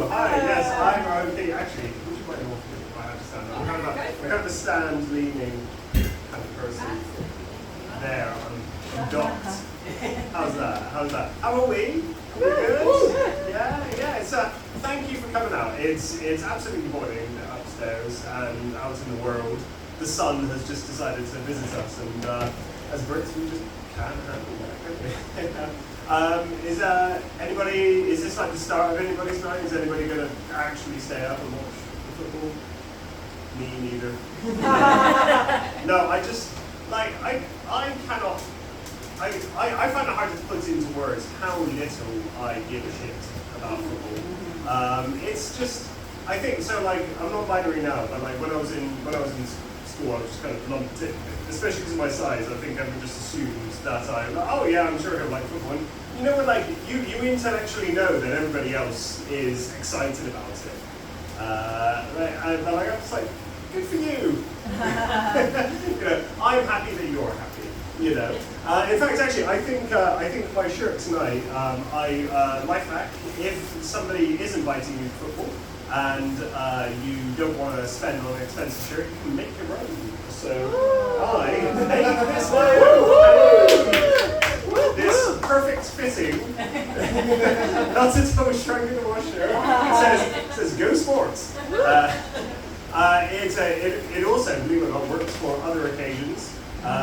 Hi. Yes, I'm okay. Actually, would you mind walking if I have to stand up? We're kind of a stand-leaning kind of person. There, I'm docked. How's that? How are we? We good? Yeah. Thank you for coming out. It's absolutely boiling upstairs and out in the world. The sun has just decided to visit us, and as Brits, we just can't handle that, can we? Is this like the start of anybody's night? Is anybody going to actually stay up and watch the football? Me neither. No, I just, like, I cannot, I find it hard to put into words how little I give a shit about football. It's just, I think, so like, I'm not binary now, but like when I was in school, I was just kind of lumped in, especially because of my size. I think everyone just assumes that oh yeah, I'm sure he'll like football. And you know what, like, you intellectually know that everybody else is excited about it. And I'm just like, good for you. You know, I'm happy that you're happy. You know. In fact, actually, I think my shirt tonight, life hack. If somebody is inviting you to football and you don't want to spend on an expensive shirt, you can make your own. So I made this my own. This perfect fitting, not at all shrunk in the washer. It says "Go Sports." It also, believe it or not, works for other occasions,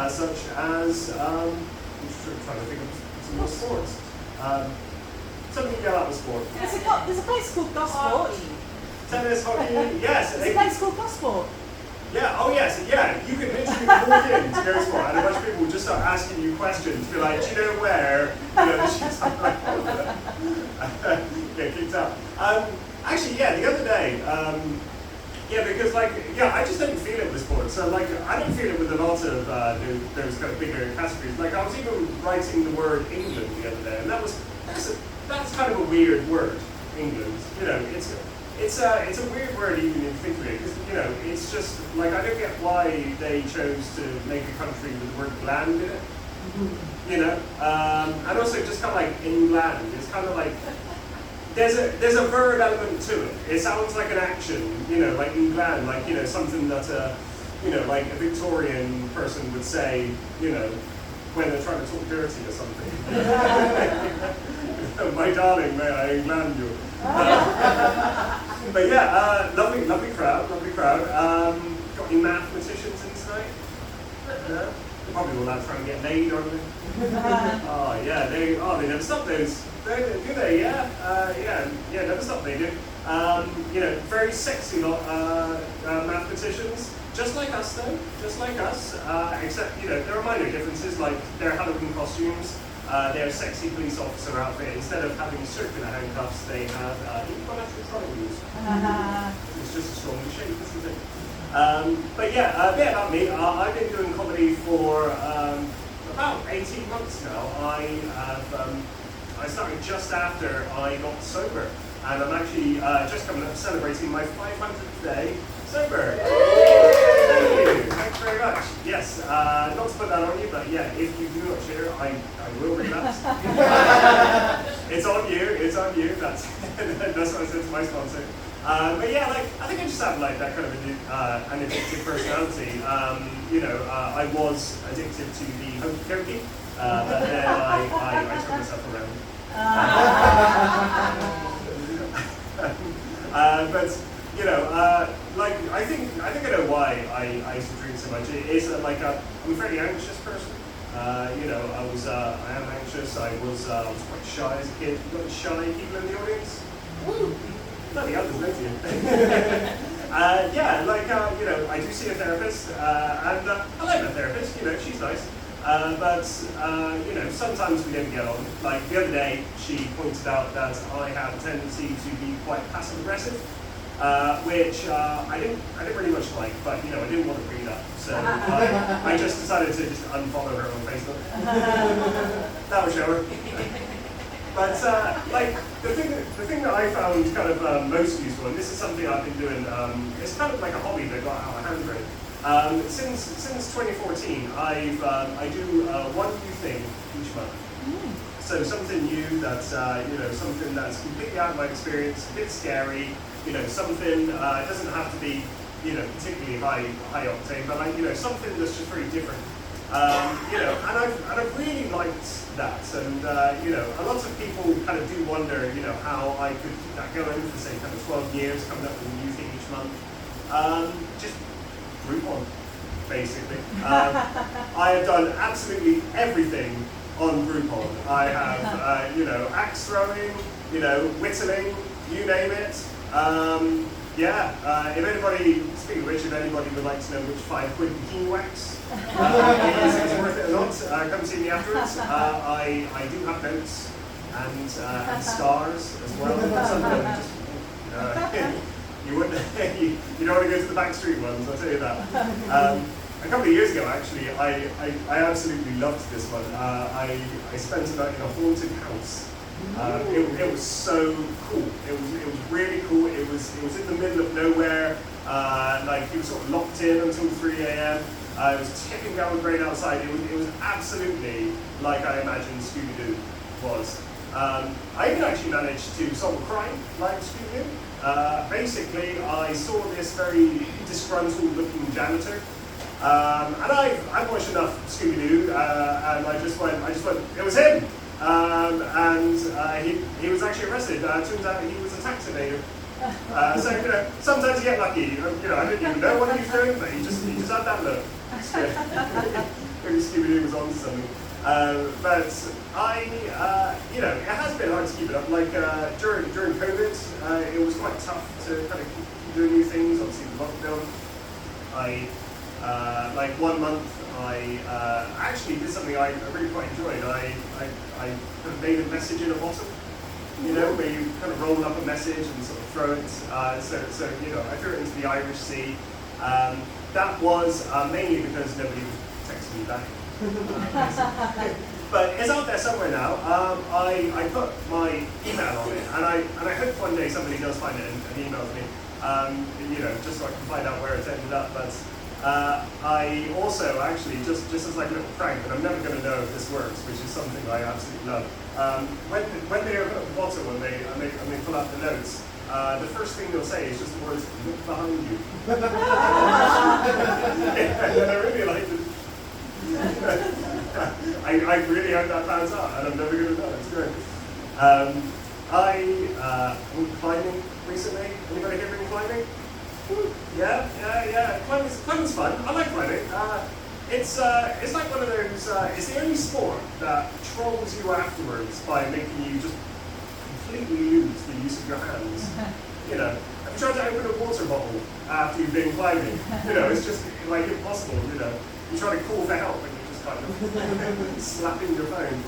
such as I'm just trying to think of some more sports. Something you get out of sport. There's a place called Gosport. Tennis, hockey, yes. There's a place called Gosport. Yeah, oh yes, yeah, you can literally walk in to Go Sport and a bunch of people will just start asking you questions, be like, do you know where, the shit's like, get kicked out. Actually, yeah, the other day, because like, I just don't feel it with sports, so like, I don't feel it with a lot of those kind of bigger categories. Like, I was even writing the word England the other day, and that's kind of a weird word, England, you know, it's a weird word even if you think of it, because, you know, it's just, like, I don't get why they chose to make a country with the word "land" in it, you know, and also just kind of like England, it's kind of like, there's a verb element to it. It sounds like an action, you know, like England, like, you know, something that, you know, like a Victorian person would say, you know, when they're trying to talk dirty or something. My darling, may I England you? But yeah, lovely crowd. Got any mathematicians in tonight? No? Probably all out trying to get laid, aren't they? Oh yeah, they never stop those. Do they? Yeah, never stop. They do. You know, very sexy lot, mathematicians. Just like us, though. Just like us. Except, you know, there are minor differences, like their Halloween costumes. Their sexy police officer outfit, instead of having circular handcuffs, they have equilateral triangles. It's just a stronger shape, isn't it? But yeah, a bit about me. I've been doing comedy for about 18 months now. I started just after I got sober, and I'm actually just coming up celebrating my 500th day sober. Thank you very much. Yes, not to put that on you, but yeah, if you do not share, I will relapse. It's on you. That's what I said to my sponsor. But yeah, like, I think I just have like that kind of an addictive personality. You know, I was addicted to the hokey-cokey, but then I took myself around. But you know, like, I think I know why I used to drink so much. It is like I'm a very anxious person. You know, I am anxious. I was quite shy as a kid. You got any shy people in the audience? Woo! Not the others, don't you? Yeah, like, you know, I do see a therapist, and I like my therapist. You know, she's nice. But you know, sometimes we don't get on. Like the other day, she pointed out that I have a tendency to be quite passive aggressive. Which I didn't really much like, but you know, I didn't want to bring it up, so I just decided to just unfollow her on Facebook. That would show her. But like the thing that I found kind of most useful, and this is something I've been doing. It's kind of like a hobby that got out of hand, really. Since 2014, I do one new thing each month. So something new, that's something that's completely out of my experience, a bit scary. Something doesn't have to be particularly high octane, but something that's just very different. And I've really liked that, and a lot of people kind of do wonder, how I could keep that going for say kind of 12 years, coming up with a new thing each month. Just Groupon, basically. I have done absolutely everything on Groupon. I have, axe throwing, whittling, you name it. If anybody, speaking of which, if anybody would like to know which 5 quid bikini wax is worth it or not, come see me afterwards. I do have notes and scars as well. Some of them just, you wouldn't, you don't want to go to the backstreet ones, I'll tell you that. A couple of years ago, actually, I absolutely loved this one. I spent a night in a haunted house. It was so cool. It was really cool. It was in the middle of nowhere. You were sort of locked in until 3 a.m. It was tipping down with rain outside. It was absolutely like I imagined Scooby-Doo was. I even actually managed to solve a crime like Scooby-Doo. Basically, I saw this very disgruntled-looking janitor. And I've watched enough Scooby-Doo, and I just went, it was him! He was actually arrested. Turns out he was a tax evader. So, sometimes you get lucky. I didn't even know what he was doing, but he just had that look. Maybe Scooby-Doo was on something. But it has been hard to keep it up. During COVID, it was quite tough to kind of keep doing new things. Obviously, the lockdown. One month, I actually did something I really quite enjoyed. I kind of made a message in a bottle, where you kind of roll up a message and sort of throw it. So I threw it into the Irish Sea. That was mainly because nobody was texting me back. But it's out there somewhere now. I put my email on it, and I hope one day somebody does find it and emails me, just so I can find out where it's ended up. But I also actually, just as like a little prank, and I'm never going to know if this works, which is something I absolutely love. When they open up the bottle and they pull out the notes, the first thing they'll say is just the words, "Look behind you." And I really like it. I really hope that pans out, and I'm never going to know. It's great. I went climbing recently. Anybody here been climbing? Yeah. Climbing's fun. I like climbing. It's like one of those. It's the only sport that trolls you afterwards by making you just completely lose the use of your hands. Have you tried to open a water bottle after you've been climbing? It's just like impossible. You try to call for help and you're just kind of slapping your phone.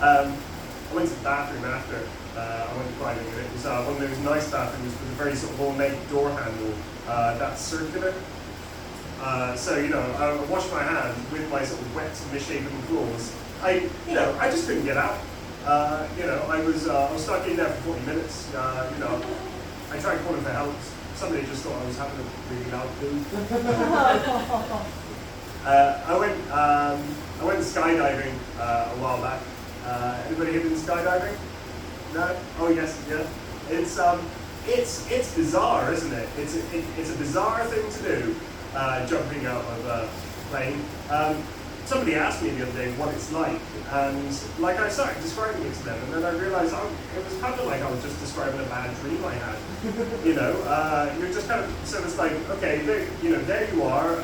I went to the bathroom after I went climbing, and it was one of those nice bathrooms with a very sort of ornate door handle that's circular. I washed my hands with my sort of wet, misshapen claws. I just couldn't get out. I was stuck in there for 40 minutes. I tried calling for help. Somebody just thought I was having a really loud poo. I went skydiving a while back. Anybody here been skydiving? No? Oh yes, yeah. It's bizarre, isn't it? It's a bizarre thing to do, jumping out of a plane. Somebody asked me the other day what it's like, and I started describing it to them, and then I realized it was kind of like I was just describing a bad dream I had. You're just kind of, so it's like, okay, there you are,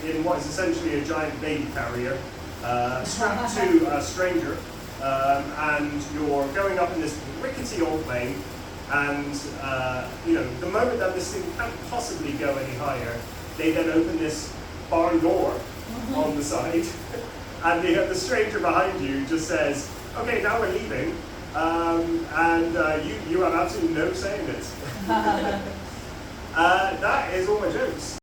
in what is essentially a giant baby carrier, strapped to a stranger, and you're going up in this rickety old plane, and the moment that this thing can't possibly go any higher, they then open this barn door on the side, and the stranger behind you just says, "Okay, now we're leaving," and you have absolutely no say in it. That is all my jokes.